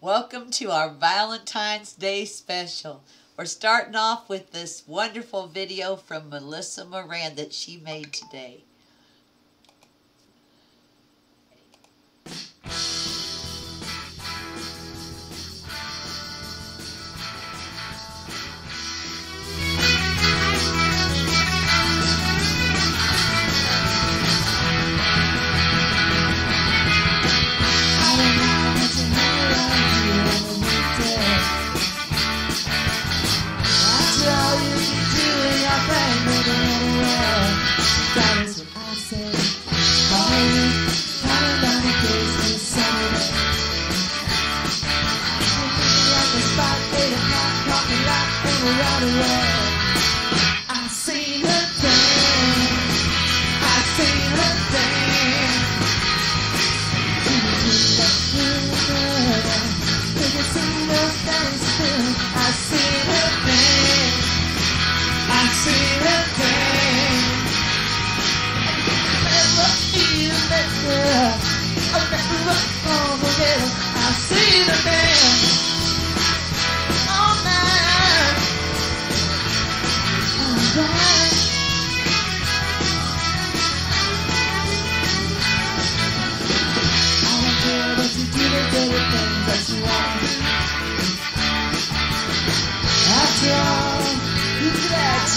Welcome to our Valentine's Day special. We're starting off with this wonderful video from Melissa Moran that she made today.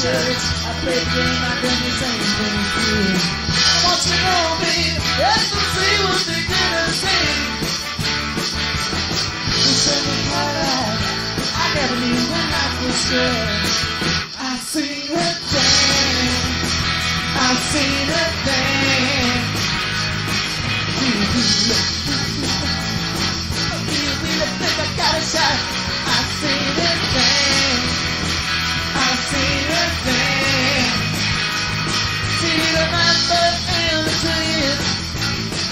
I played the game, I've done the same thing too. I want you to know me, let them see what they're gonna say. You said me my life, I never knew when life was good. I've seen a thing, I've seen a thing. You really think I got a shot? I've seen a thing, I've seen a thing. See the number and the twins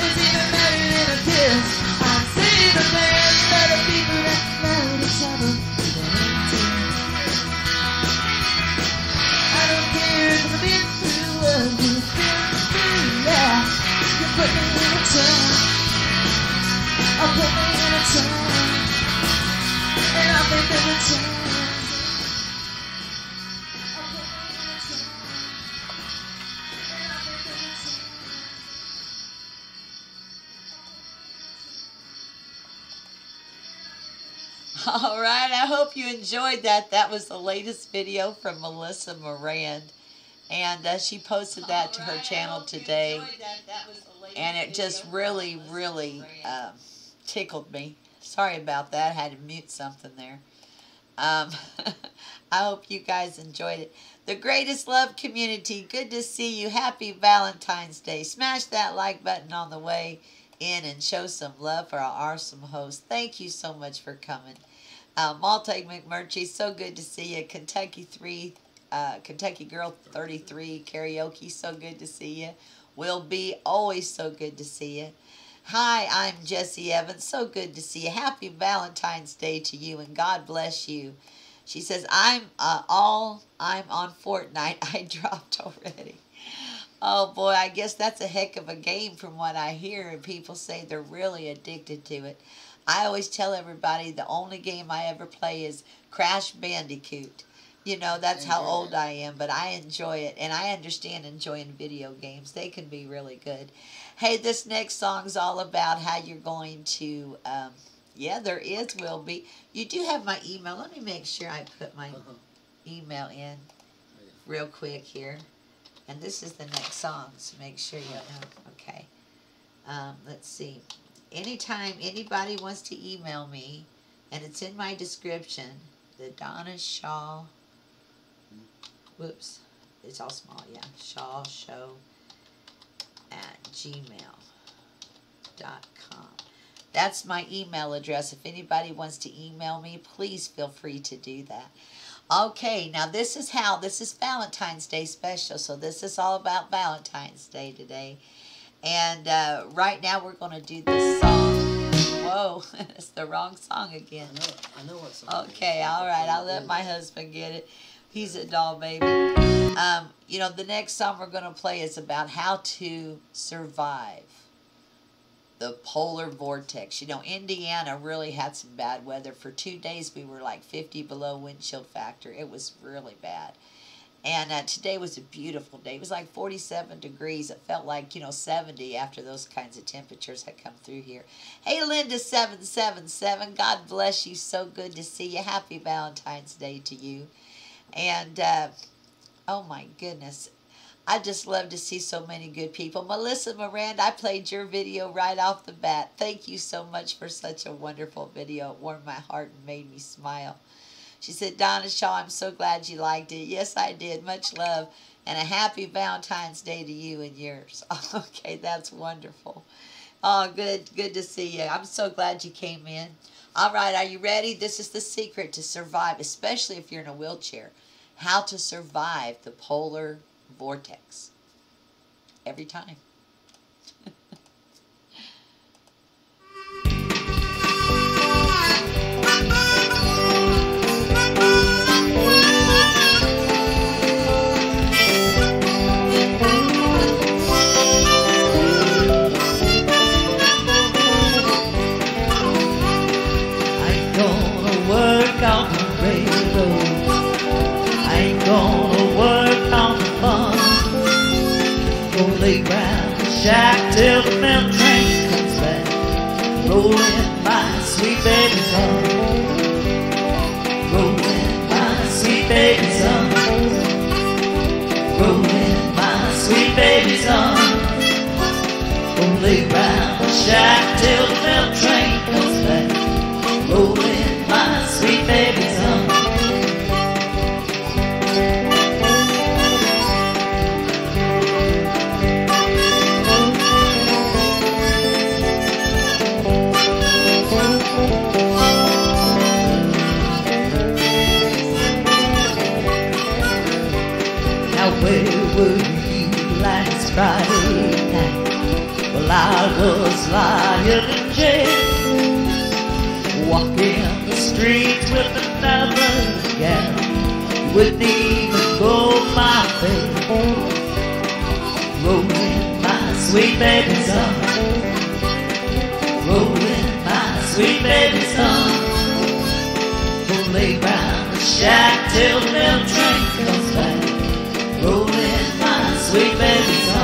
is even better than a kiss. I've seen a man that a people that love each other. I don't care if I've been through what you've been through, yeah. You put me in a trap, I'll put me in a trap, and I'll make them a trap. All right, I hope you enjoyed that. That was the latest video from Melissa Moran, and she posted that to her channel today, and it just really tickled me. Sorry about that. I had to mute something there. I hope you guys enjoyed it. The greatest love community, good to see you. Happy Valentine's Day. Smash that like button on the way in and show some love for our awesome host. Thank you so much for coming. Malte McMurtry, so good to see you. Kentucky Girl 33 Karaoke, so good to see you. Will be always so good to see you. Hi, I'm Jessie Evans, so good to see you. Happy Valentine's Day to you, and God bless you. She says, I'm on Fortnite. I dropped already. Oh boy, I guess that's a heck of a game from what I hear, and people say they're really addicted to it. I always tell everybody the only game I ever play is Crash Bandicoot. You know, that's how old I am, but I enjoy it, and I understand enjoying video games. They can be really good. Hey, this next song's all about how you're going to, yeah, there is, will be. You do have my email. Let me make sure I put my email in real quick here. And this is the next song, so make sure you know. Okay. Let's see. Anytime anybody wants to email me, and it's in my description, the Donna Shaw, whoops, it's all small, yeah, shawshow at gmail.com. That's my email address. If anybody wants to email me, please feel free to do that. Okay, now this is Valentine's Day special, so this is all about Valentine's Day today. And right now we're going to do this song. Whoa, it's the wrong song again. I know what song. Okay, all right, I'll let my husband get it. He's a doll baby. You know, the next song we're going to play is about how to survive the polar vortex. You know, Indiana really had some bad weather. For 2 days, we were like 50 below wind chill factor. It was really bad. And today was a beautiful day. It was like 47 degrees. It felt like, 70 after those kinds of temperatures had come through here. Hey, Linda777, God bless you. So good to see you. Happy Valentine's Day to you. And, oh my goodness, I just love to see so many good people. Melissa Miranda, I played your video right off the bat. Thank you so much for such a wonderful video. It warmed my heart and made me smile. She said, Donna Shaw, I'm so glad you liked it. Yes, I did. Much love. And a happy Valentine's Day to you and yours. Okay, that's wonderful. Oh, good to see you. I'm so glad you came in. All right, are you ready? This is the secret to survive, especially if you're in a wheelchair. How to survive the polar vortex. Every time. Playground, shack till the milk train comes back. Rolling my sweet baby son. Rolling my sweet baby son. Rolling my sweet baby son. Playground, shack till the milk train comes back. Rolling my sweet baby son. Where were you last Friday night? Well, I was lying in jail, walking the streets with another gal. Wouldn't even go my way. Rolling my sweet baby son. Rolling my sweet baby son. We'll lay round the shack till the milk train comes back. Rolling my sweet baby son.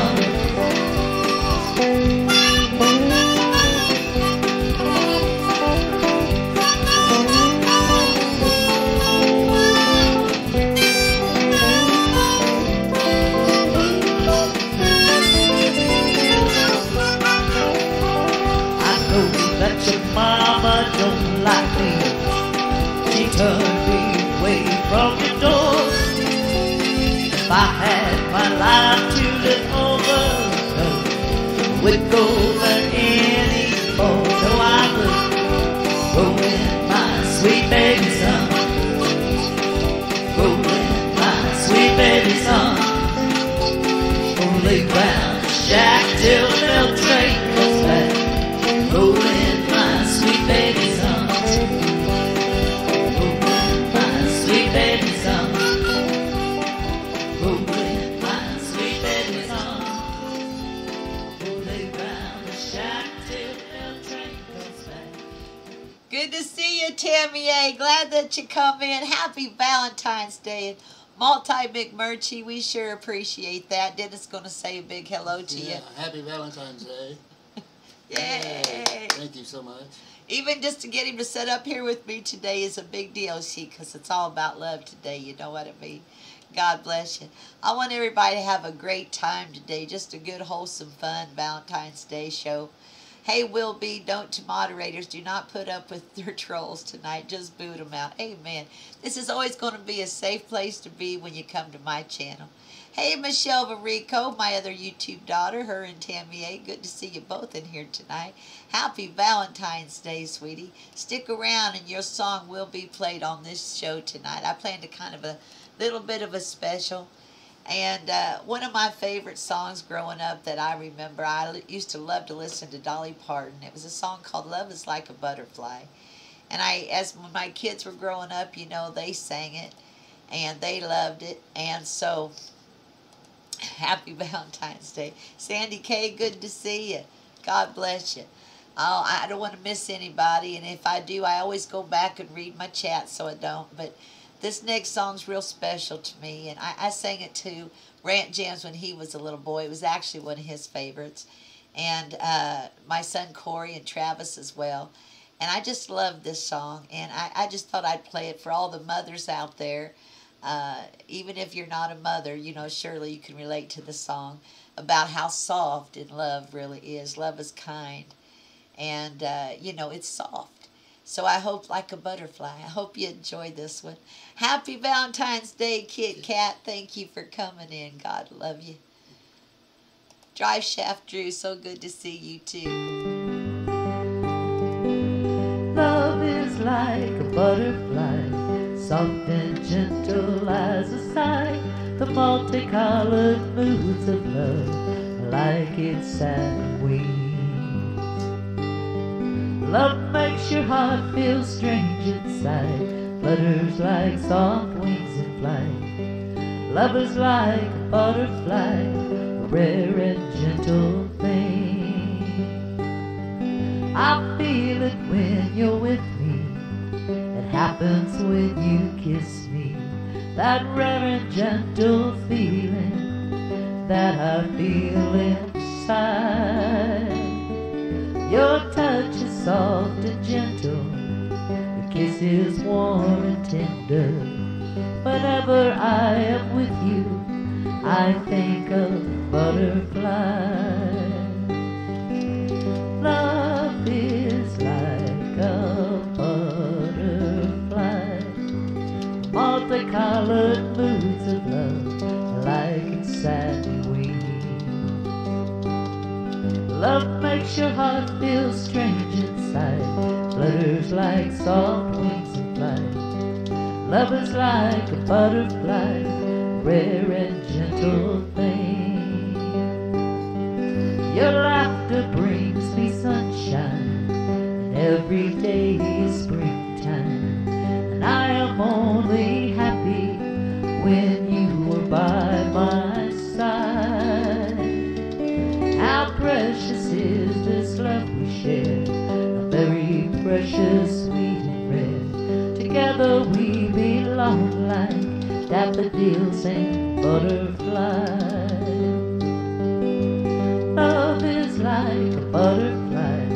I know that your mama don't like me. She turned me away from your door. If I had my life to live over, wouldn't go there anymore. No, I would. Rolling my sweet baby son. Rolling my sweet baby son. Only round the shack till the milk train comes back. Rolling my sweet baby son. Rolling my sweet baby son. Good to see you, Tammy A. Glad that you come in. Happy Valentine's Day. Multi-McMurchie, we sure appreciate that. Dennis going to say a big hello to you. Happy Valentine's Day. Yay. Thank you so much. Even just to get him to sit up here with me today is a big deal, see, because it's all about love today. You know what I mean? God bless you. I want everybody to have a great time today. Just a good, wholesome, fun Valentine's Day show. Hey, Will B, don't to moderators, do not put up with their trolls tonight. Just boot them out. Amen. This is always going to be a safe place to be when you come to my channel. Hey, Michelle Varico, my other YouTube daughter, her and Tammy A. Good to see you both in here tonight. Happy Valentine's Day, sweetie. Stick around and your song will be played on this show tonight. I planned a kind of a little bit of a special. And one of my favorite songs growing up that I remember, I used to love to listen to Dolly Parton. It was a song called Love is Like a Butterfly. And as when my kids were growing up, you know, they sang it and they loved it. And so, happy Valentine's Day. Sandy K, good to see you. God bless you. Oh, I don't want to miss anybody, and if I do, I always go back and read my chat so I don't. But this next song's real special to me, and I sang it to Rant Jams when he was a little boy. It was actually one of his favorites, and my son Corey and Travis as well. And I just love this song, and I just thought I'd play it for all the mothers out there. Even if you're not a mother, you know, surely you can relate to the song about how soft and love really is. Love is kind, and you know, it's soft. So I hope, like a butterfly, I hope you enjoy this one. Happy Valentine's Day, Kit Kat. Thank you for coming in. God love you. Drive Shaft Drew, so good to see you too. Love is like a butterfly, soft and gentle as a sigh. The multicolored moods of love, like its satin wings. Love makes your heart feel strange inside, flutters like soft wings in flight. Love is like a butterfly, a rare and gentle thing. I feel it when you're with me, it happens when you kiss me. That rare and gentle feeling that I feel inside. Your touch is soft and gentle, your kiss is warm and tender. Whenever I am with you, I think of butterflies. Love is like a butterfly, multicolored moods of love, like its satin wings. Love makes your heart feel strange inside, flutters like soft wings in flight. Love is like a butterfly, rare and gentle thing. Your laughter brings me sunshine, and every day is springtime. And I am only happy when you are by my side. How precious is this love we share, a very precious, sweet and rare. Together we belong like daffodils and butterflies. Love is like a butterfly,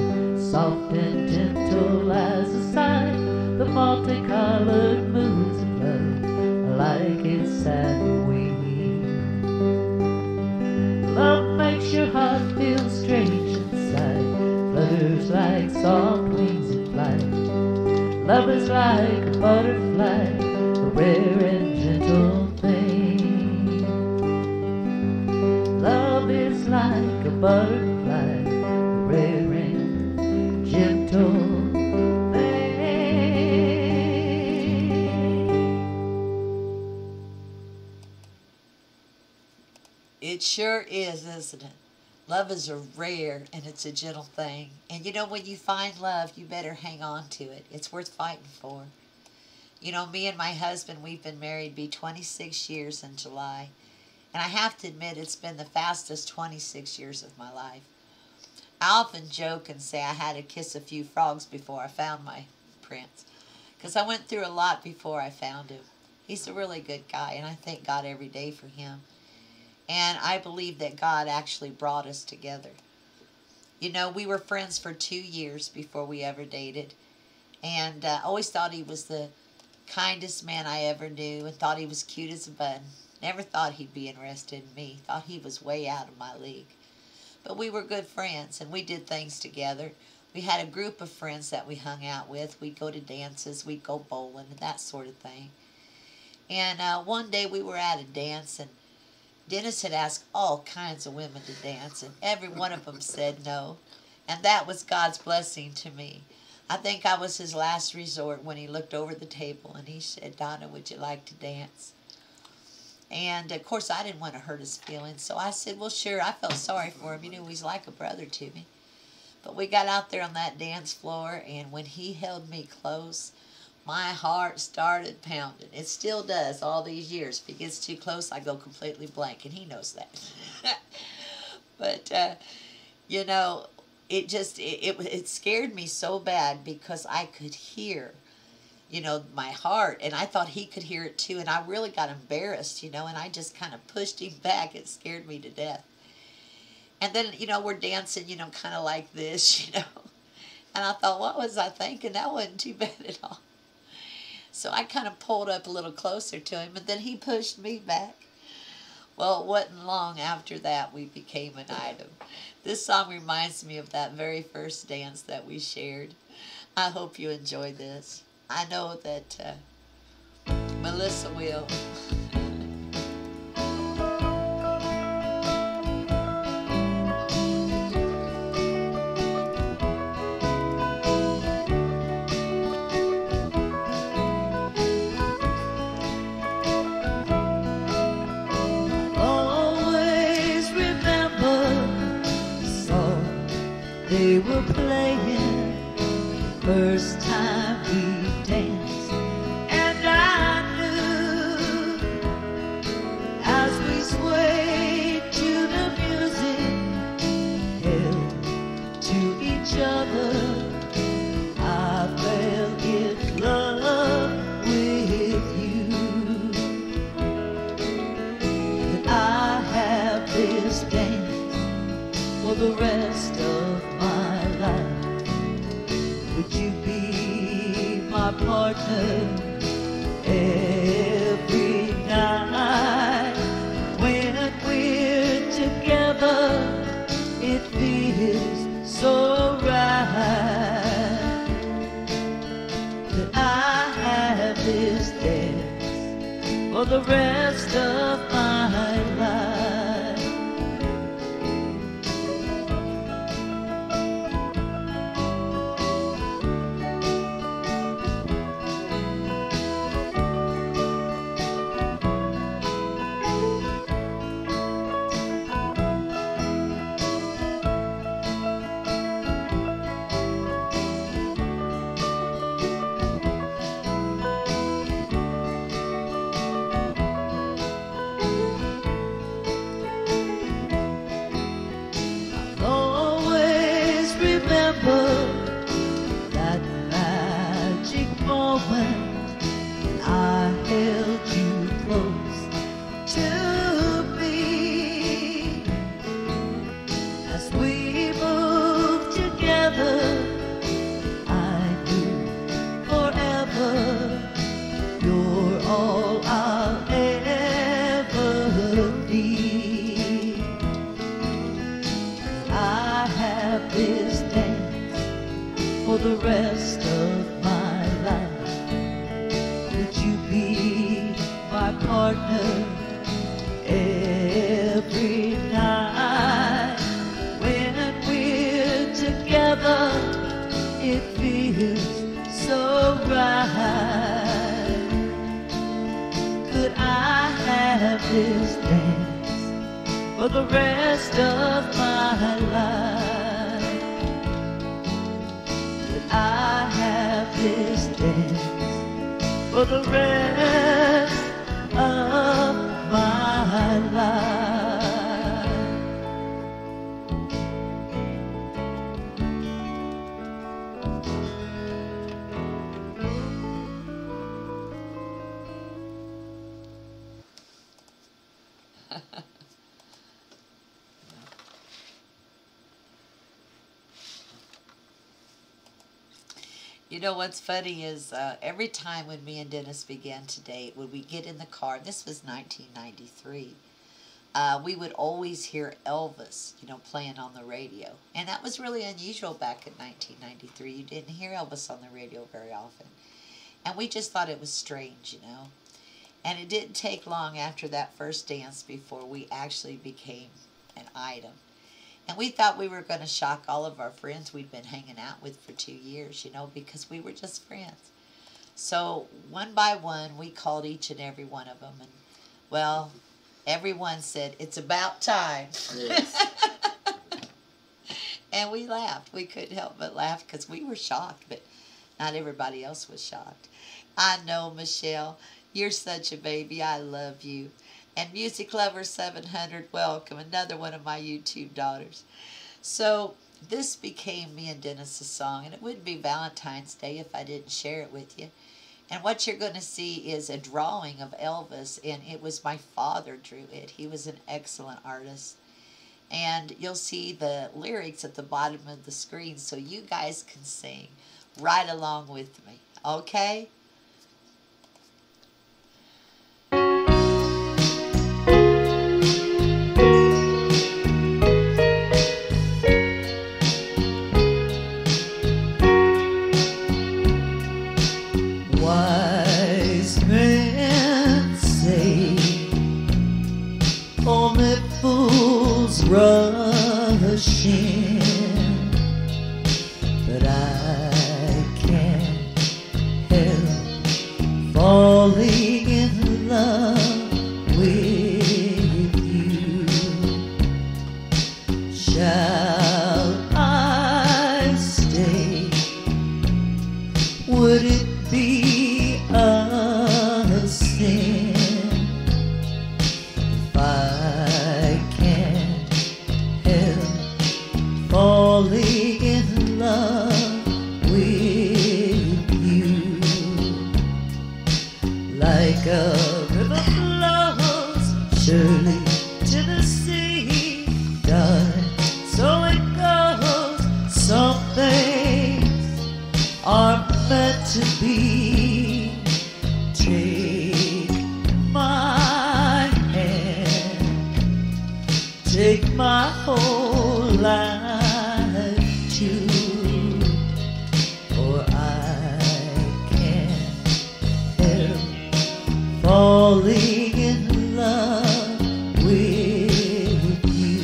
soft and gentle as a sigh. The multicolored moods of love are like its satin wings. Love makes your heart feel strange inside, flutters like soft wings in flight. Love is like a butterfly, a rare and gentle thing. Love is like a butterfly, a rare and gentle thing. It sure is, isn't it? Love is a rare and it's a gentle thing. And you know, when you find love, you better hang on to it. It's worth fighting for. You know, me and my husband, we've been married 26 years in July. And I have to admit, it's been the fastest 26 years of my life. I often joke and say I had to kiss a few frogs before I found my prince, because I went through a lot before I found him. He's a really good guy, and I thank God every day for him. And I believe that God actually brought us together. You know, we were friends for 2 years before we ever dated. And I always thought he was the kindest man I ever knew, and thought he was cute as a button. Never thought he'd be interested in me. Thought he was way out of my league. But we were good friends, and we did things together. We had a group of friends that we hung out with. We'd go to dances, we'd go bowling, and that sort of thing. And one day we were at a dance, and Dennis had asked all kinds of women to dance, and every one of them said no. And that was God's blessing to me. I think I was his last resort when he looked over the table and he said, "Donna, would you like to dance?" And, of course, I didn't want to hurt his feelings, so I said, well, sure. I felt sorry for him. You know, he's like a brother to me. But we got out there on that dance floor, and when he held me close, my heart started pounding. It still does all these years. If he gets too close, I go completely blank, and he knows that. But, you know, it scared me so bad because I could hear, my heart, and I thought he could hear it too, and I really got embarrassed, and I just kind of pushed him back. It scared me to death. And then, we're dancing, kind of like this, and I thought, what was I thinking? That wasn't too bad at all. So I kind of pulled up a little closer to him, and then he pushed me back. Well, it wasn't long after that we became an item. This song reminds me of that very first dance that we shared. I hope you enjoy this. I know that Melissa will. They were playing first time we danced, and I knew as we swayed to the music, held to each other, I fell in love with you. That I have this dance for the rest of my life. Would you be my partner every night? When we're together, it feels so right. That I have this dance for the rest of my life. That magic moment when I held you close to me, as we moved together, I knew forever you're all I'll ever need. I have this dance for the rest of my life. Would you be my partner every night? When we're together, it feels so right. Could I have this dance for the rest of my life? That I have this dance for the rest of my life. You know what's funny is every time when me and Dennis began to date, when we get in the car, this was 1993, we would always hear Elvis, playing on the radio. And that was really unusual back in 1993. You didn't hear Elvis on the radio very often. And we just thought it was strange, And it didn't take long after that first dance before we actually became an item. And we thought we were going to shock all of our friends we'd been hanging out with for 2 years, because we were just friends. So one by one, we called each and every one of them. And, well, everyone said, it's about time. Yes. And we laughed. We couldn't help but laugh because we were shocked, but not everybody else was shocked. I know, Michelle, you're such a baby. I love you. And Music Lover 700, welcome, another one of my YouTube daughters. So this became me and Dennis's song, and it wouldn't be Valentine's Day if I didn't share it with you. And what you're going to see is a drawing of Elvis, and it was my father drew it. He was an excellent artist. And you'll see the lyrics at the bottom of the screen so you guys can sing right along with me. Okay? Wise men say only fools rush in, but I can't help falling in love with you. Shall I stay? Would it be a sin if I can't help falling in love with you? Like a river flows surely to the sea, darling, so it goes. Some things are meant to be. Take my hand, take my whole life too, or I can't help falling in love with you.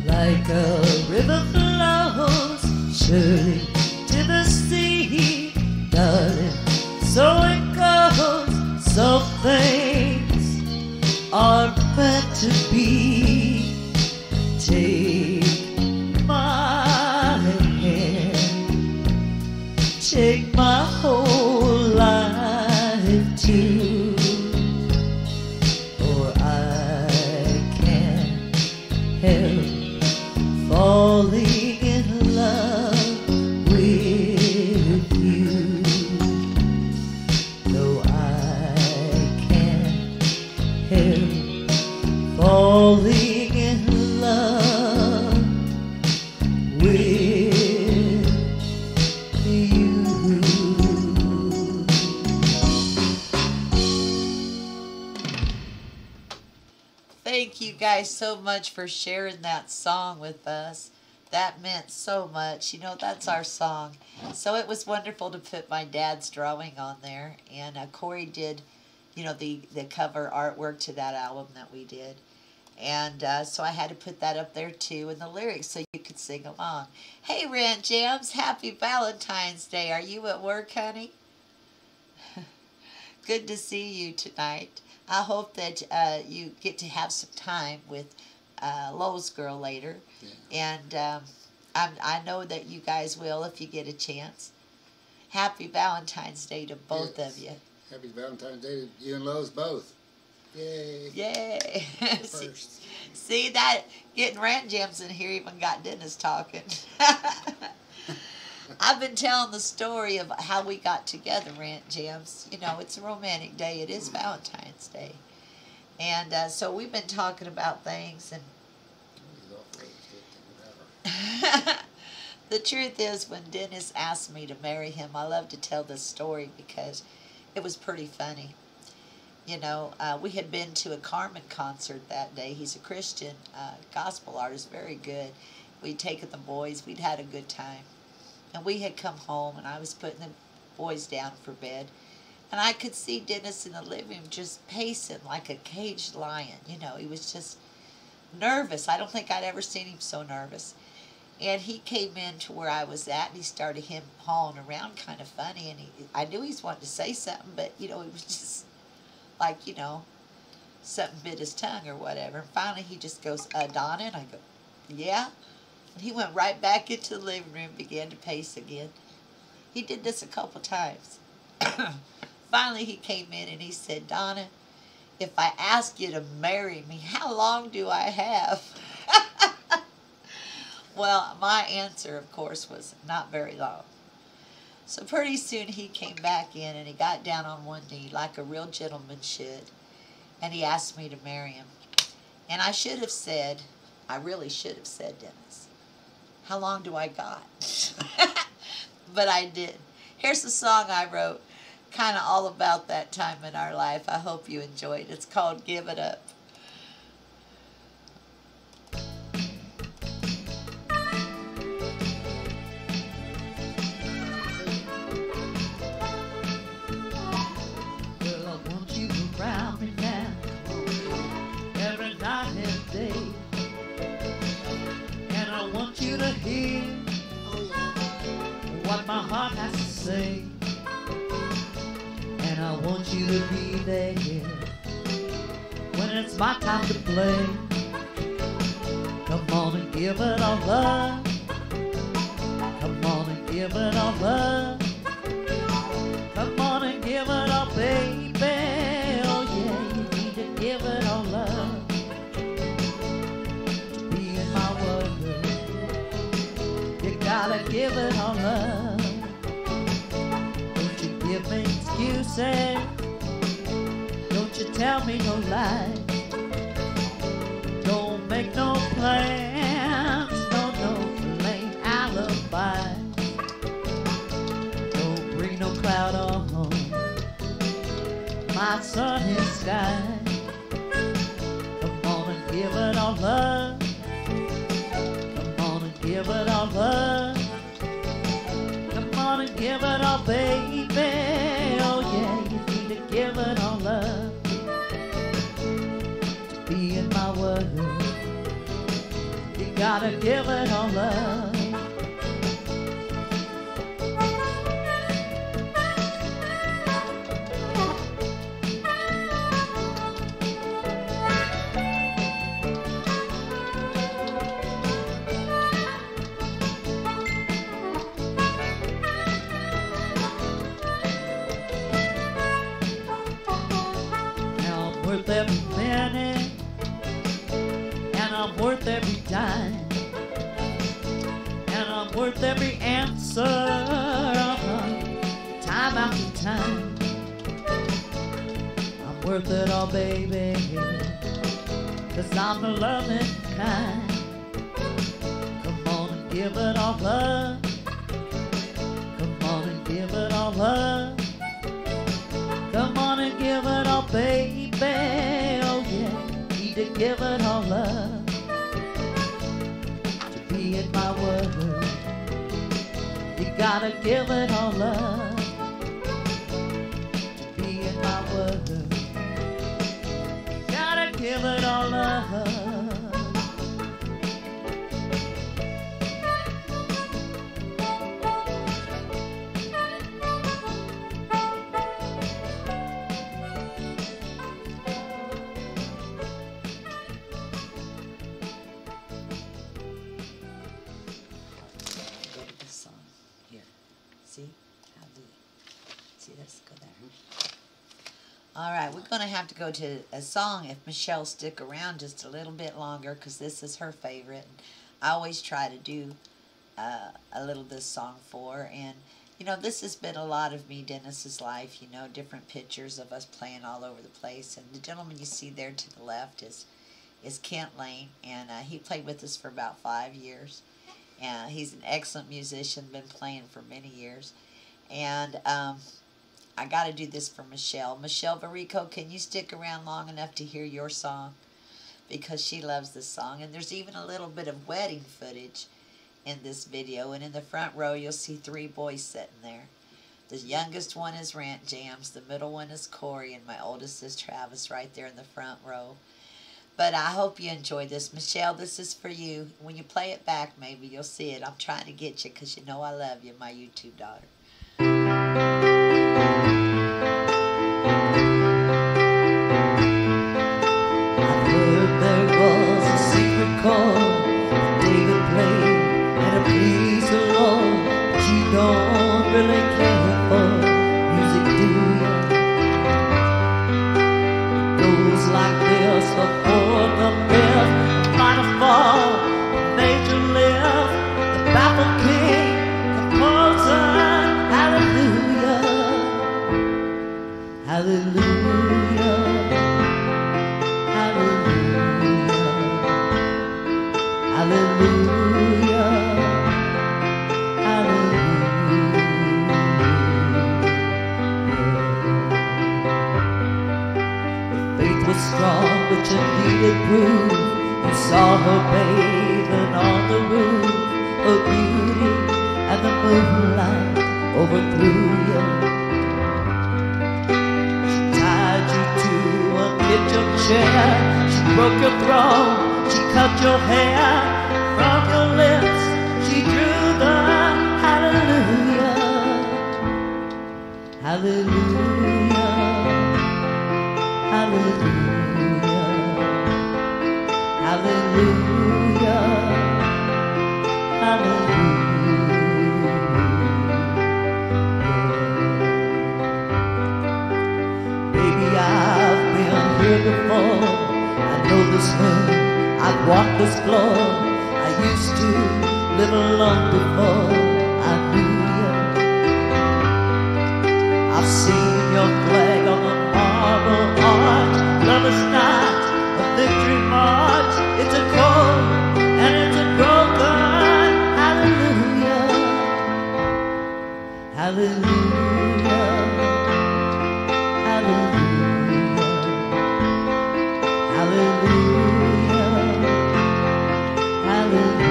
Like a river flows surely to the sea, darling, so it goes. Some things are meant to be. Take my hand, take my whole life too, or I can't help falling in love with you. Though I can't help falling in love with you. Thank you guys so much for sharing that song with us. That meant so much. You know, that's our song. So it was wonderful to put my dad's drawing on there. And Corey did, you know, the cover artwork to that album that we did. And so I had to put that up there too, and the lyrics so you could sing along. Hey, Rant Jams, happy Valentine's Day. Are you at work, honey? Good to see you tonight. I hope that you get to have some time with Lowe's girl later. Yeah. And I know that you guys will if you get a chance. Happy Valentine's Day to both of you. Happy Valentine's Day to you and Lowe's both. Yay. Yay. First. See that? Getting Rant Jams in here even got Dennis talking. I've been telling the story of how we got together, Rant Jams. You know, it's a romantic day. It is Valentine's Day. And so we've been talking about things. And the truth is, when Dennis asked me to marry him, I love to tell this story because it was pretty funny. You know, we had been to a Carmen concert that day. He's a Christian gospel artist, very good. We'd taken the boys. We'd had a good time. And we had come home, and I was putting the boys down for bed. And I could see Dennis in the living room just pacing like a caged lion. You know, he was just nervous. I don't think I'd ever seen him so nervous. And he came in to where I was at, and he started him hauling around kind of funny. And I knew he was wanting to say something, but, you know, he was just like, you know, something bit his tongue or whatever. And finally he just goes, Donna? And I go, yeah? And he went right back into the living room, began to pace again. He did this a couple times. Finally he came in and he said, Donna, if I ask you to marry me, how long do I have? Well, my answer, of course, was not very long. So pretty soon he came back in and he got down on one knee like a real gentleman should. And he asked me to marry him. And I should have said, I really should have said, Dennis, how long do I got? But I did. Here's the song I wrote, kind of all about that time in our life. I hope you enjoyed it. It's called Give It Up. Well, I want you around me now, every night and day. And I want you to hear what my heart has to say. And I want you to be there when it's my time to play. Come on and give it all love. Come on and give it all love. Come on and give it all, baby. Oh yeah, you need to give it all love. To be in my world, you gotta give it all love. Don't you give me excuses. Don't you tell me no lies. Don't make no plans. No lame alibis. Don't bring no cloud on my sunny sky. Come on and give it all love. Come on and give it all love. Come on and give it all, baby. Oh yeah, you need to give it all love. To be in my world, you gotta give it all love. Worth every minute, and I'm worth every dime, and I'm worth every answer, time after time. I'm worth it all, baby, 'cause I'm the loving kind. Come on and give it all love. Come on and give it all love. Come on and give it all, baby. Oh yeah, need to give it all love. To be in my world, you gotta give it all love. To be in my world, gotta give it all love. See? How do you see? Let's go there. All right, we're going to have to go to a song if Michelle stick around just a little bit longer, because this is her favorite. I always try to do a little this song for her. And, you know, this has been a lot of me, Dennis's life, you know, different pictures of us playing all over the place. And the gentleman you see there to the left is Kent Lane, and he played with us for about 5 years. And he's an excellent musician, been playing for many years. And I got to do this for Michelle. Michelle Varico, can you stick around long enough to hear your song? Because she loves this song. And there's even a little bit of wedding footage in this video. And in the front row, you'll see 3 boys sitting there. The youngest one is Rant Jams. The middle one is Corey. And my oldest is Travis right there in the front row. But I hope you enjoy this. Michelle, this is for you. When you play it back, maybe you'll see it. I'm trying to get you because you know I love you, my YouTube daughter. I've heard there was a secret chord David played and it pleased the Lord, but you don't really care for music, do you? It goes like this: the fourth, the fifth, the minor fall, the major lift, the baffled king, composer. Hallelujah, hallelujah, hallelujah, hallelujah, hallelujah. Faith was strong, but you needed proof. You saw her bathing on the roof. Her beauty and the moonlight overthrew you. She tied you to a kitchen chair. She broke your throne. She cut your hair. From your lips she drew the hallelujah, hallelujah, hallelujah, hallelujah, hallelujah. Baby, I've been here before. I know this room, I've walked this floor. I used to live alone before I knew you. I've seen your flag on the marble arch. Love is not a victory march. It's a cold and it's a broken hallelujah, hallelujah, hallelujah, hallelujah, hallelujah.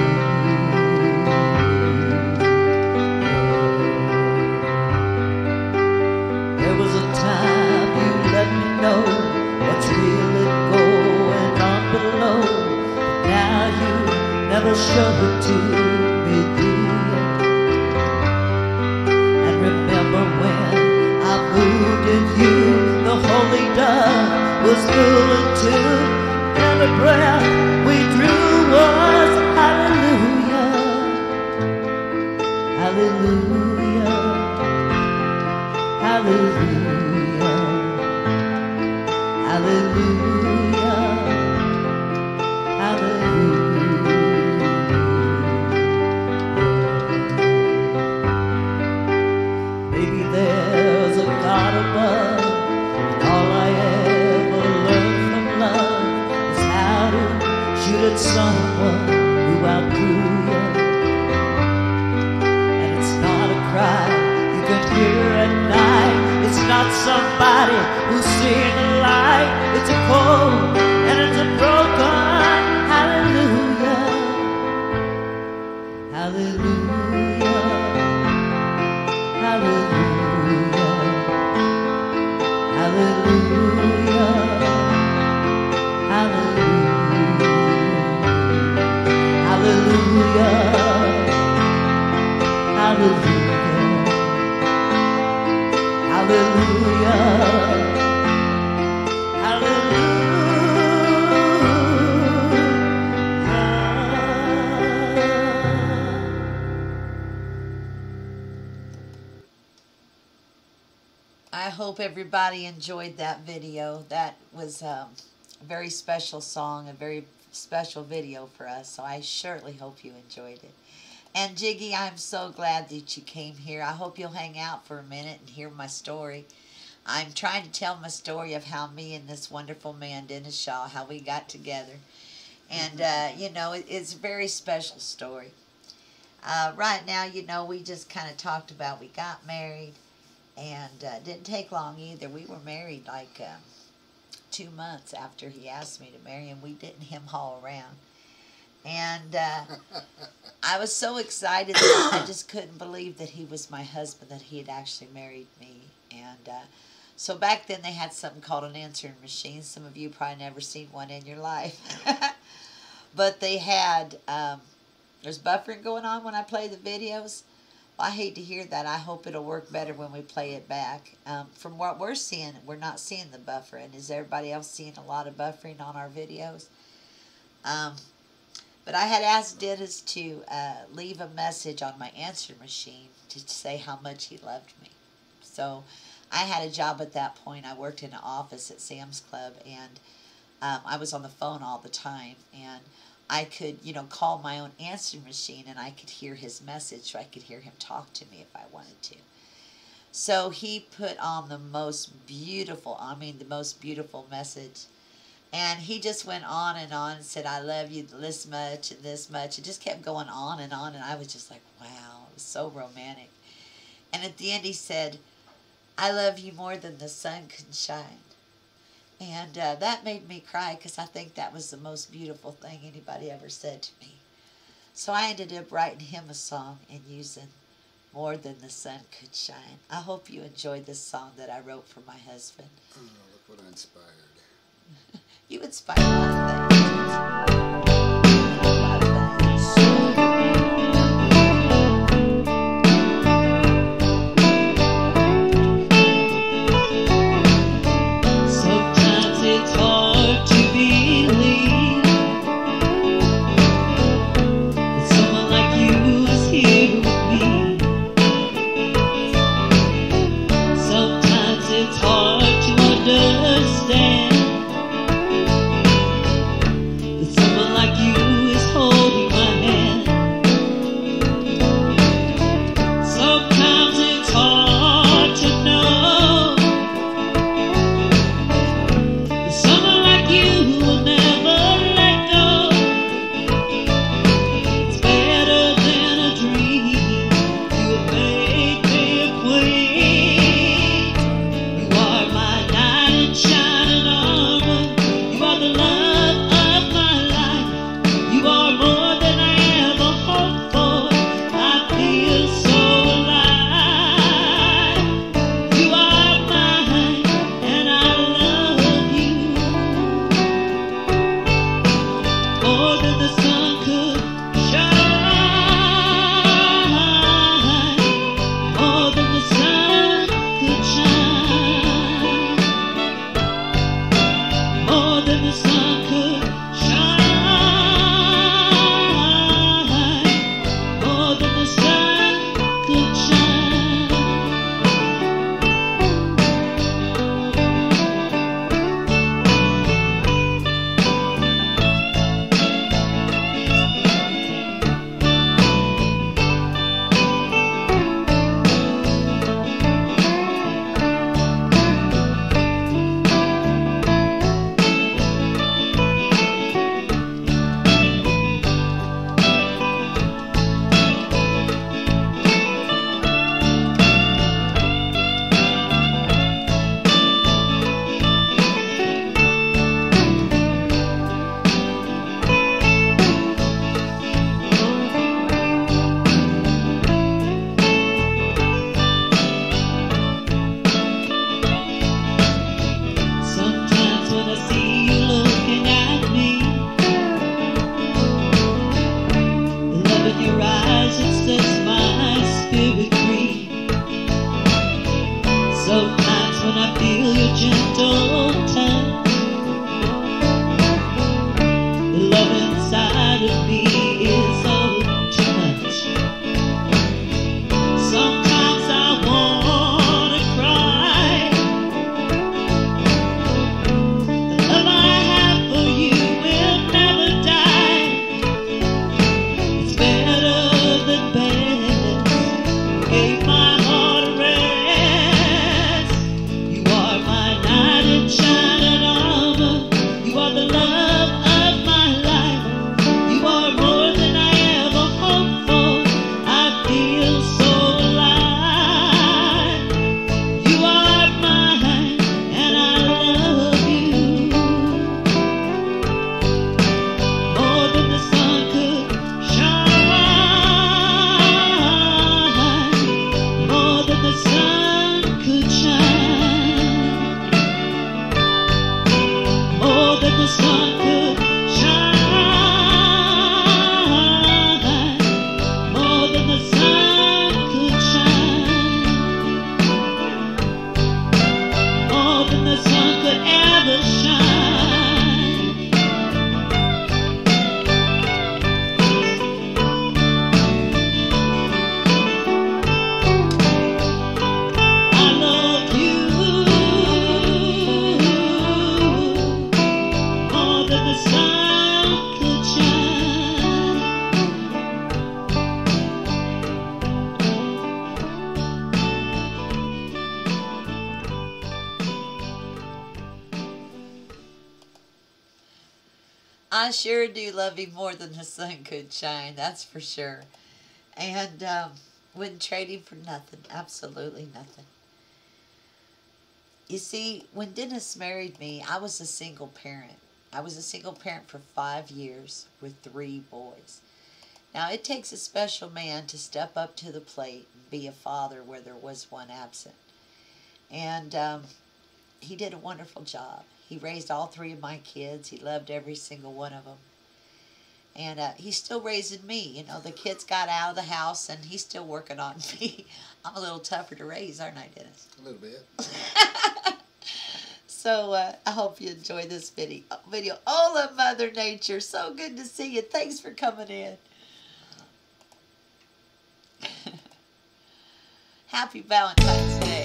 There was a time you let me know what's really going on below, but now you never show it to me, do you? And remember when I moved in you, the holy dove was moving too. Every breath we drew was hallelujah, hallelujah, hallelujah, hallelujah, hallelujah. Maybe there's a God above, and all I ever learned from love is how to shoot at someone who outgrew you. And it's not a cry you can hear at night. It's not somebody who's seeing the light. It's a cold and it's a broken hallelujah, hallelujah, hallelujah, hallelujah, hallelujah, hallelujah, hallelujah, hallelujah. I hope everybody enjoyed that video. That was a very special song, a very special video for us. So I surely hope you enjoyed it. And Jiggy, I'm so glad that you came here. I hope you'll hang out for a minute and hear my story. I'm trying to tell my story of how me and this wonderful man, Dennis Shaw, how we got together. And, you know, it's a very special story. Right now, you know, we just kind of talked about we got married. And it didn't take long either. We were married like 2 months after he asked me to marry him. We didn't hem-haw around. And I was so excited that I just couldn't believe that he was my husband, that he had actually married me. And so back then they had something called an answering machine. Some of you probably never seen one in your life. But they had, there's buffering going on when I play the videos. Well, I hate to hear that. I hope it'll work better when we play it back. From what we're seeing, we're not seeing the buffering. Is everybody else seeing a lot of buffering on our videos? But I had asked Dennis to leave a message on my answer machine to say how much he loved me. So I had a job at that point. I worked in an office at Sam's Club, and I was on the phone all the time. And I could, you know, call my own answer machine, and I could hear his message, so I could hear him talk to me if I wanted to. So he put on the most beautiful, I mean the most beautiful message. And he just went on and said, I love you this much and this much. It just kept going on, and I was just like, wow, it was so romantic. And at the end he said, I love you more than the sun can shine. And that made me cry, because I think that was the most beautiful thing anybody ever said to me. So I ended up writing him a song and using More Than the Sun Could Shine. I hope you enjoyed this song that I wrote for my husband. Oh, look what I inspired. You inspired a lot of things. Sometimes it's hard to believe that someone like you is here with me. Sometimes it's hard to understand that someone like you I sure do love him more than the sun could shine, that's for sure. And wouldn't trade him for nothing, absolutely nothing. You see, when Dennis married me, I was a single parent. I was a single parent for 5 years with 3 boys. Now, it takes a special man to step up to the plate and be a father where there was one absent. And he did a wonderful job. He raised all 3 of my kids. He loved every single one of them. And he's still raising me. You know, the kids got out of the house, and he's still working on me. I'm a little tougher to raise, aren't I, Dennis? A little bit. So I hope you enjoy this video. Hola, Mother Nature. So good to see you. Thanks for coming in. Happy Valentine's Day.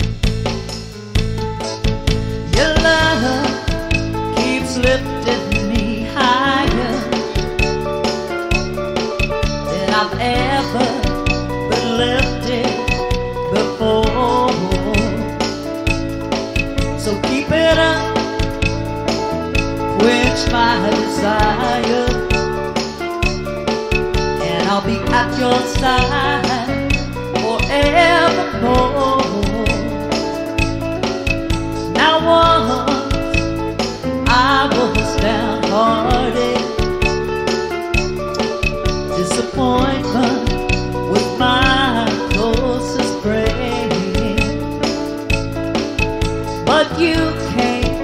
Your love keeps lifting me higher than I've ever been lifted before. So keep it up, quench my desire, and I'll be at your side forevermore. Now once I was downhearted, disappointment was my closest friend. But you came,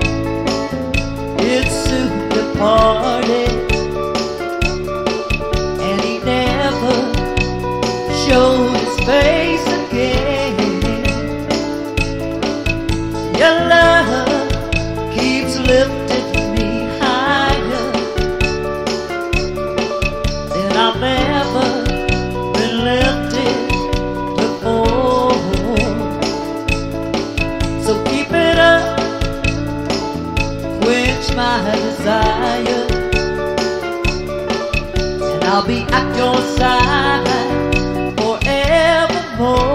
it soon departed, and he never showed his face again. Your love keeps lifting me higher than I've ever been lifted before. So keep it up, quench my desire, and I'll be at your side forevermore.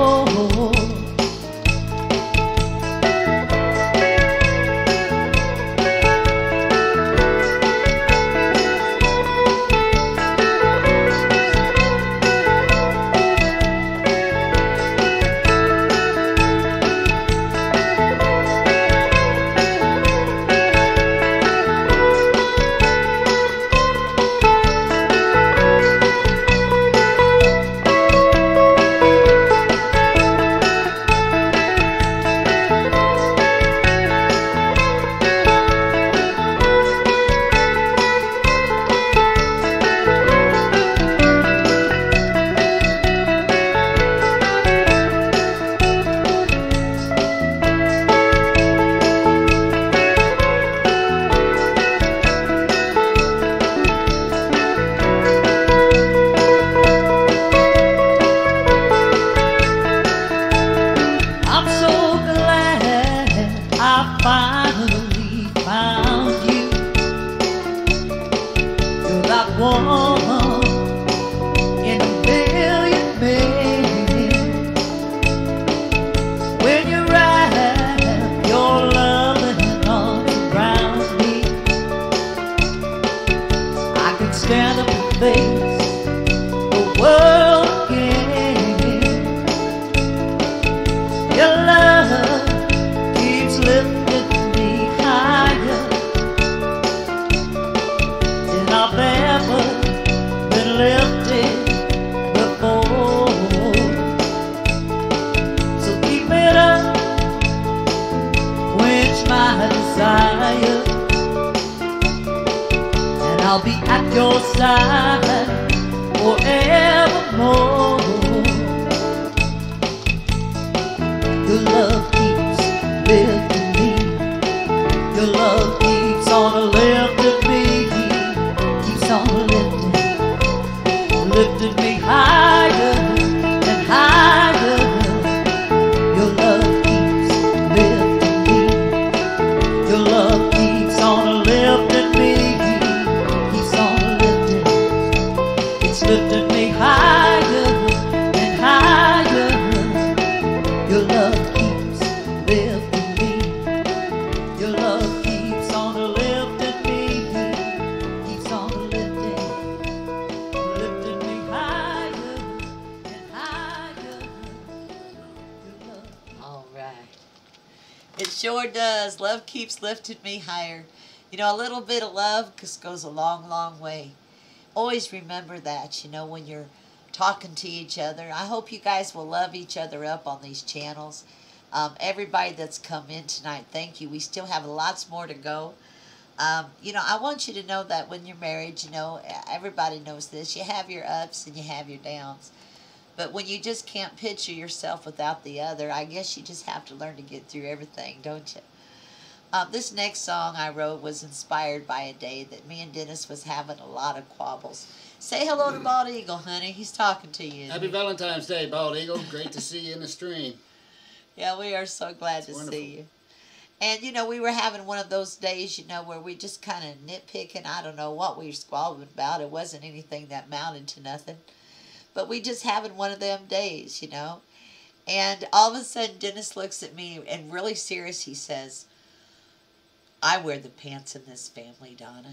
I'll be at your side forevermore. Your love keeps lifting me. Your love keeps on lifting me. Keeps on lifting me higher and higher. Your love keeps lifting me. Your love keeps on lifting me. Lifting me higher and higher. Your love keeps lifting me. Your love keeps on lifting me. Keeps on lifting me. It sure does. Love keeps lifting me higher. You know, a little bit of love just goes a long, long way. Always remember that, you know, when you're talking to each other. I hope you guys will love each other up on these channels. Everybody that's come in tonight, thank you. We still have lots more to go. You know, I want you to know that when you're married, you know, everybody knows this. You have your ups and you have your downs. But when you just can't picture yourself without the other, I guess you just have to learn to get through everything, don't you? This next song I wrote was inspired by a day that me and Dennis was having a lot of quabbles. Say hello to Bald Eagle, honey. He's talking to you. Happy Valentine's Day, Bald Eagle. Great to see you in the stream. Yeah, we are so glad to see you. And, you know, we were having one of those days, you know, where we just kind of nitpicking. I don't know what we were squabbling about. It wasn't anything that amounted to nothing. But we just having one of them days, you know. And all of a sudden, Dennis looks at me and really serious, he says, I wear the pants in this family, Donna.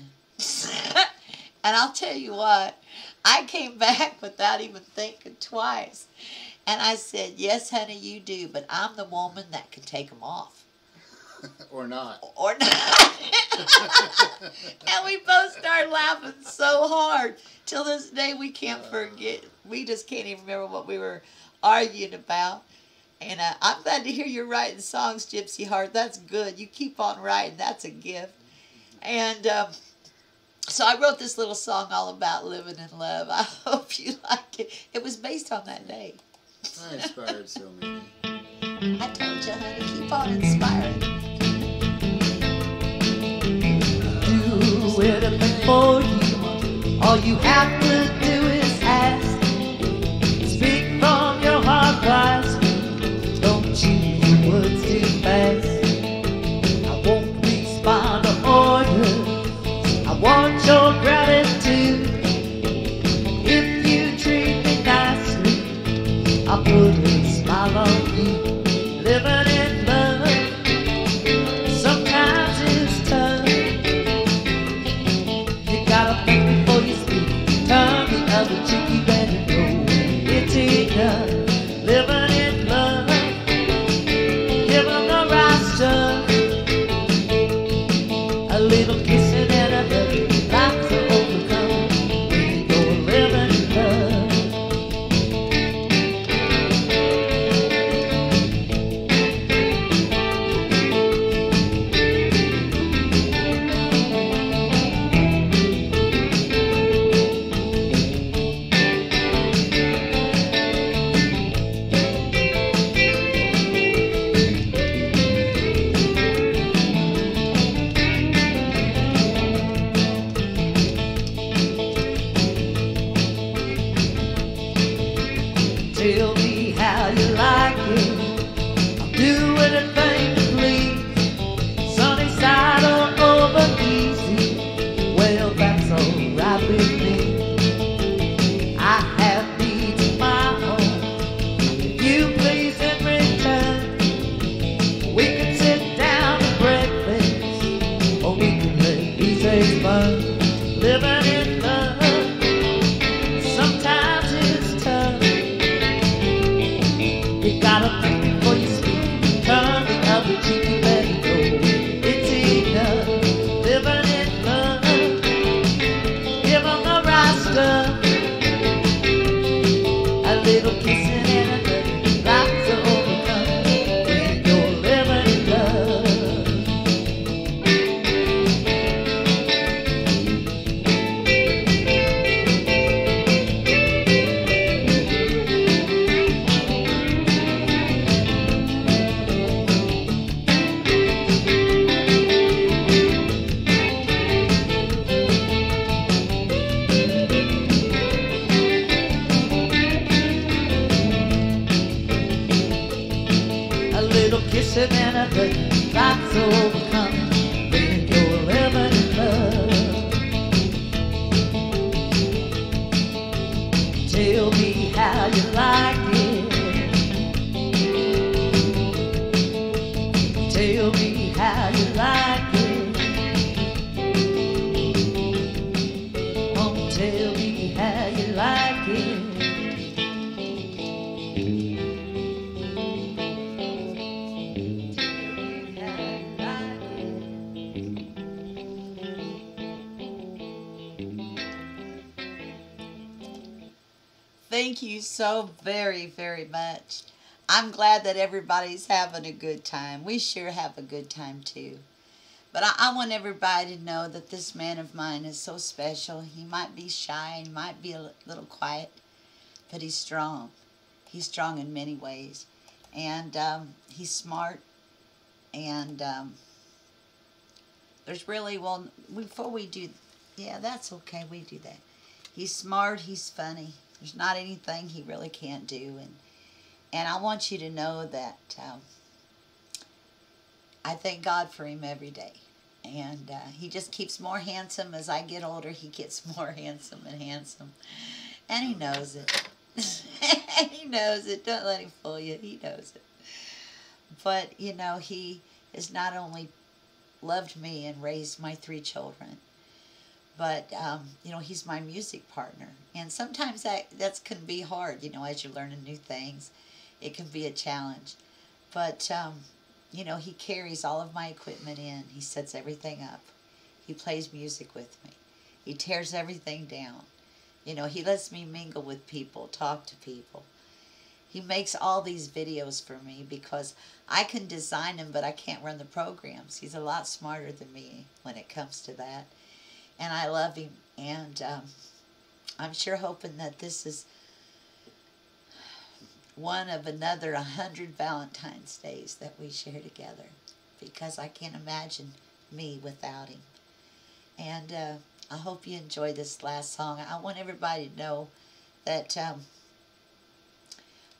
And I'll tell you what, I came back without even thinking twice. And I said, yes, honey, you do, but I'm the woman that can take them off. Or not. Or not. And we both started laughing so hard. Till this day, we can't forget. We just can't even remember what we were arguing about. And I'm glad to hear you're writing songs, Gypsy Heart. That's good. You keep on writing. That's a gift. And so I wrote this little song all about living in love. I hope you like it. It was based on that day. I inspired so many. I told you, honey, keep on inspiring. Do anything for you. All you have to do is ask. Speak from your heart, Christ. Don't choose your words too fast. I won't respond to orders. I want your gratitude. If you treat me nicely, I'll put a smile on you. Living in love, sometimes it's tough. You gotta think before you speak. Turn the other cheek, you better know it's enough. Living in love, give 'em the right stuff. A little kissing and a hug, life to overcome when you're living in love. Tell me how you like it. I'll do anything to please. Sunny side or over easy. Well, that's alright with me. I have needs of my own. If you please in return, we can sit down to breakfast, or we can let these days burn. Living in love, sometimes it's tough. You gotta think before you speak. Turn the other cheek, you better know it's enough. Living in love, give 'em the right stuff. A little kissing and a hug, life to overcome when you're living in love. A little kissing and a hug, life to overcome when you're living in love. Tell me how you like it. Tell me how you like it. Oh, tell me how you like it. Tell me Thank you so very, very much. I'm glad that everybody's having a good time. We sure have a good time too. But I want everybody to know that this man of mine is so special. He might be shy and might be a little quiet, but he's strong. He's strong in many ways. And he's smart. And there's really, well, before we do, yeah, that's okay, we do that. He's smart, he's funny. There's not anything he really can't do. And I want you to know that I thank God for him every day. And he just keeps more handsome. As I get older, he gets more handsome and handsome. And he knows it. He knows it. Don't let him fool you. He knows it. But, you know, he has not only loved me and raised my 3 children, but, you know, he's my music partner. And sometimes that can be hard, you know, as you're learning new things. It can be a challenge. But, you know, he carries all of my equipment in. He sets everything up. He plays music with me. He tears everything down. You know, he lets me mingle with people, talk to people. He makes all these videos for me because I can design them, but I can't run the programs. He's a lot smarter than me when it comes to that. And I love him. And I'm sure hoping that this is one of another 100 Valentine's days that we share together, because I can't imagine me without him. And I hope you enjoy this last song. I want everybody to know that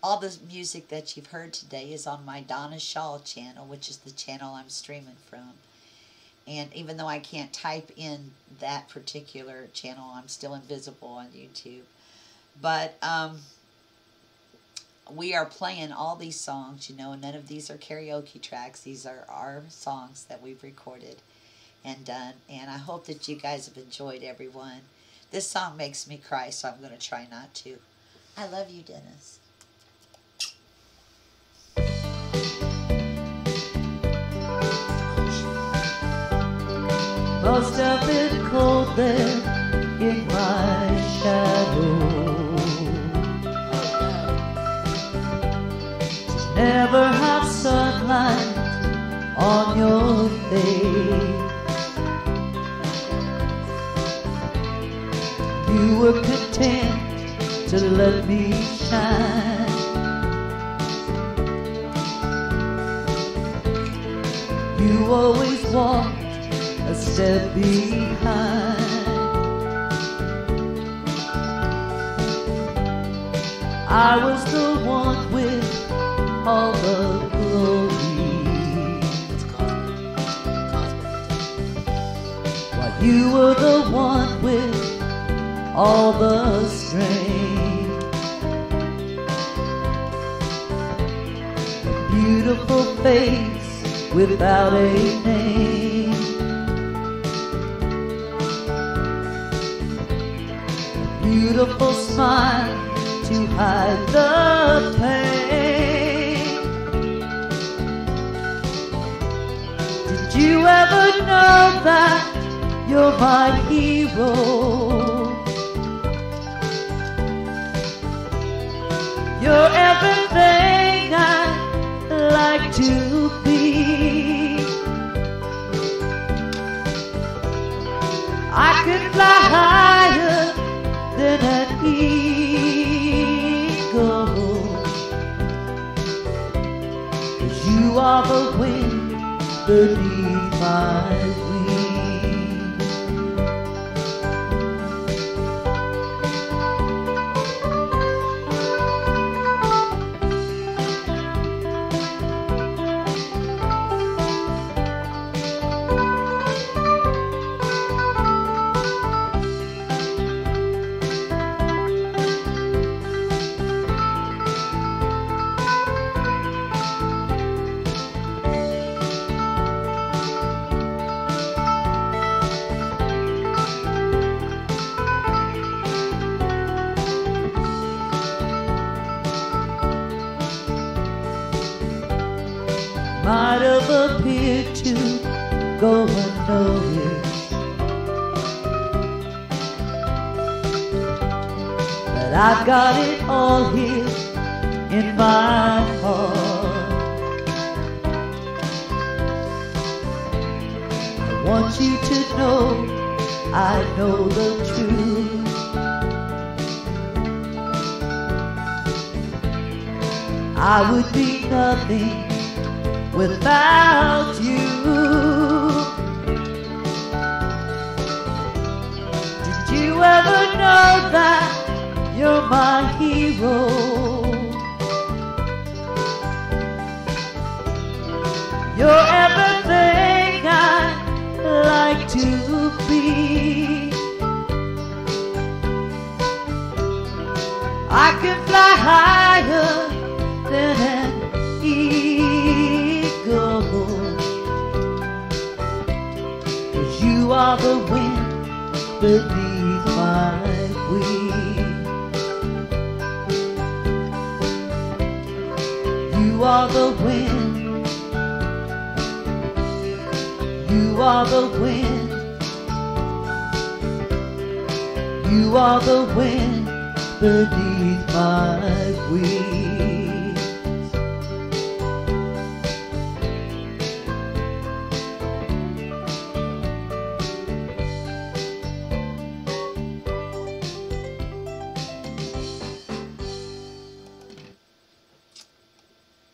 all the music that you've heard today is on my Donna Shaw channel, which is the channel I'm streaming from. And even though I can't type in that particular channel, I'm still invisible on YouTube. But we are playing all these songs, you know, none of these are karaoke tracks. These are our songs that we've recorded and done. And I hope that you guys have enjoyed everyone. This song makes me cry, so I'm going to try not to. I love you, Dennis. Must have been cold there in my shadow. Never have sunlight on your face. You were content to let me shine. You always walked a step behind. I was the one with all the glory, while you were the one with all the strength. A beautiful face without a name. A beautiful smile to hide the pain. Did you ever know that you're my hero? You're everything I like to be. I could fly higher than an eagle, 'cause you are the wind beneath my wings. Might have appeared to go unnoticed, but I've got it all here in my heart. I want you to know I know the truth. I would be nothing without you. Did you ever know that you're my hero? You're everything I like to be. I can fly higher than an eagle, 'cause you are the wind beneath my wings. You are the wind. You are the wind. You are the wind beneath my wings.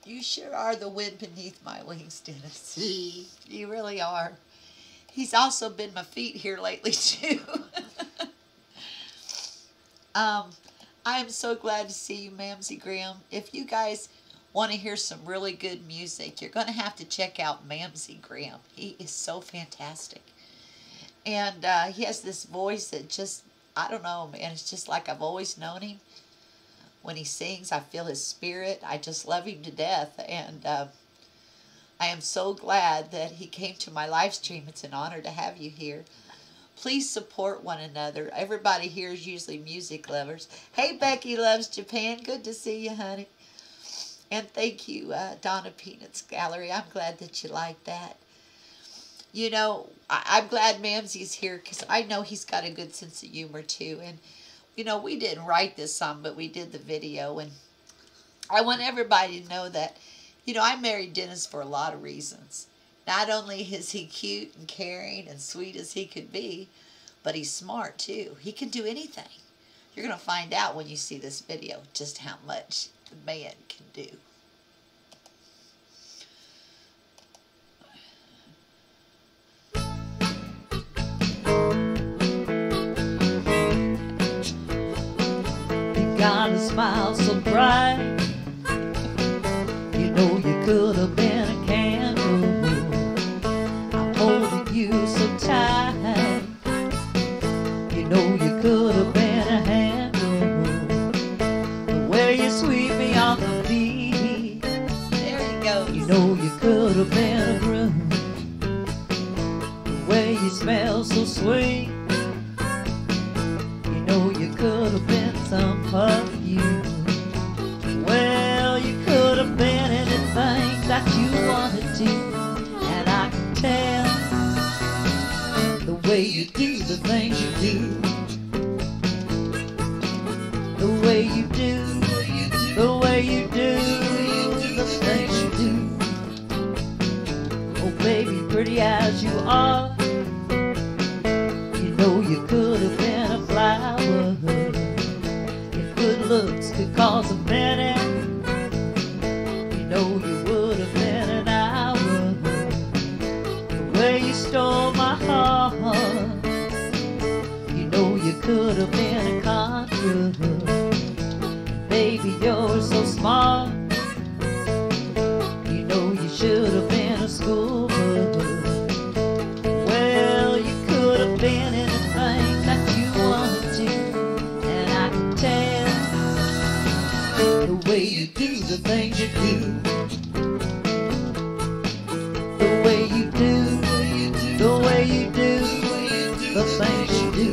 You sure are the wind beneath my wings, Dennis. You really are. He's also been my feet here lately, too. I am so glad to see you, Mamsie Graham. If you guys want to hear some really good music, you're going to have to check out Mamsie Graham. He is so fantastic. And he has this voice that just, I don't know, man, it's just like I've always known him. When he sings, I feel his spirit. I just love him to death. And I am so glad that he came to my live stream. It's an honor to have you here. Please support one another. Everybody here is usually music lovers. Hey, Becky Loves Japan. Good to see you, honey. And thank you, Donna Peanuts Gallery. I'm glad that you like that. You know, I'm glad Mamsie's here because I know he's got a good sense of humor, too. And you know, we didn't write this song, but we did the video, and I want everybody to know that, you know, I married Dennis for a lot of reasons. Not only is he cute and caring and sweet as he could be, but he's smart, too. He can do anything. You're going to find out when you see this video just how much the man can do. Got a smile so bright, you know you could have been a candle. I'm holding you so tight, you know you could have been a handle. The way you sweep me off the feet, There you go. you know you could have been a broom. The way you smell so sweet, you know you could have been some perfume. Well, you could have been anything that you wanted to, and I can tell the way you do the things you do, the way you do, the way you do the things you do. Oh, baby, pretty as you are, you know you could have been a flower. Good looks could cause a minute, you know you would have been an hour. The way you stole my heart, you know you could have been a contra. Baby, you're so smart, you know you should have been a schoolgirl. Well, you could have been anything that you wanted to, and I can tell the way you do the things you do, the way you do, the way you do the things you do.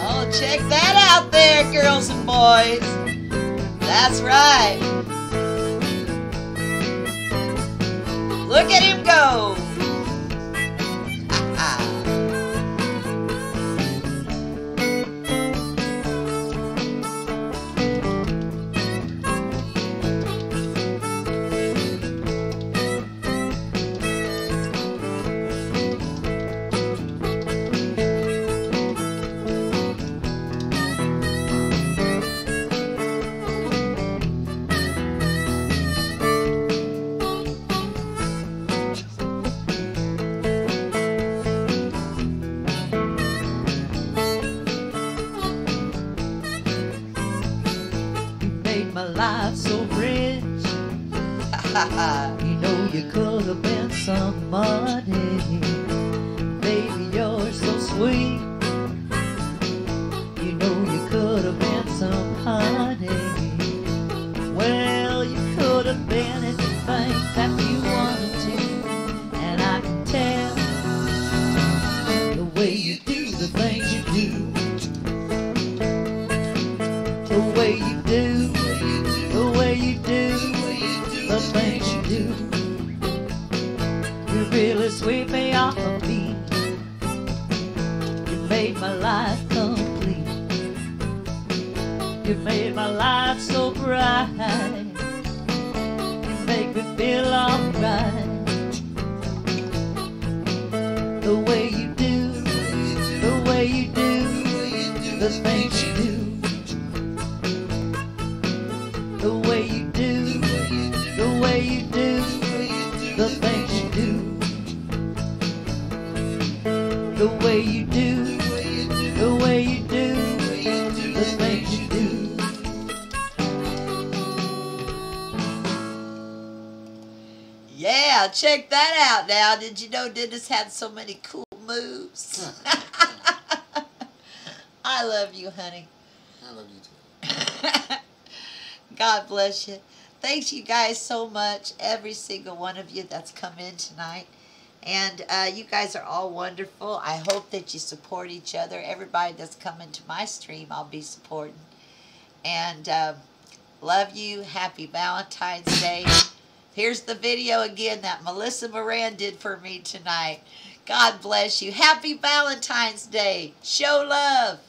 Oh, check that out there, girls and boys. That's right. Look at him go. made my life so rich. You know you could have been somebody. Baby, you're so sweet. You know you could have been somebody. Well, you could have been anything that you wanted to. And I can tell the way you do the things you do. The way you do, the way you do the things you do. You really sweep me off my feet. You made my life complete. You made my life so bright. You make me feel alright. The way you do, the way you do the things you do. The way you do, the way you do the things you do. The way you do, the way you do the things you do. Yeah, check that out now. Did you know Dennis had so many cool moves? I love you, honey. I love you too. God bless you. Thanks you guys so much, every single one of you that's come in tonight. And you guys are all wonderful. I hope that you support each other. Everybody that's coming to my stream, I'll be supporting. And love you. Happy Valentine's Day. Here's the video again that Melissa Moran did for me tonight. God bless you. Happy Valentine's Day. Show love.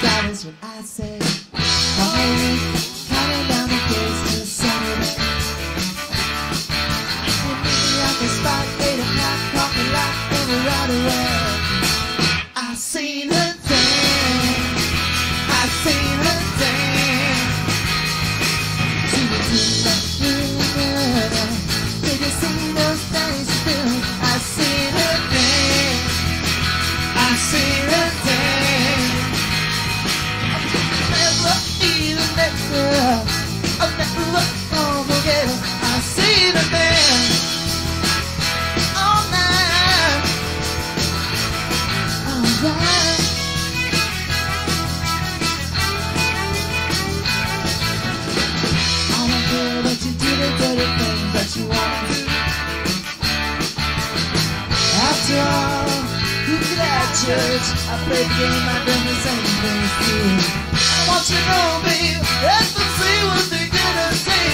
That is what I say. Coming down the Christmas Saturday. And maybe I can spot 8 o'clock, coffee lot, and we're right away. I seen her dance. I seen her dance. To the tune. Did you see those things still? I seen her dance. I seen her dance. Never even met her. I'll never forget her. I see the man all night. Alright. I don't care that you do the dirty things that you want to. After all, you did at church. I played the game, I done the same things too. I want you to know, babe, let them see what they're gonna say.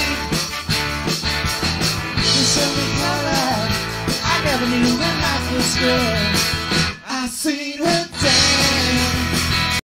You show me color I never knew when life was good. I seen her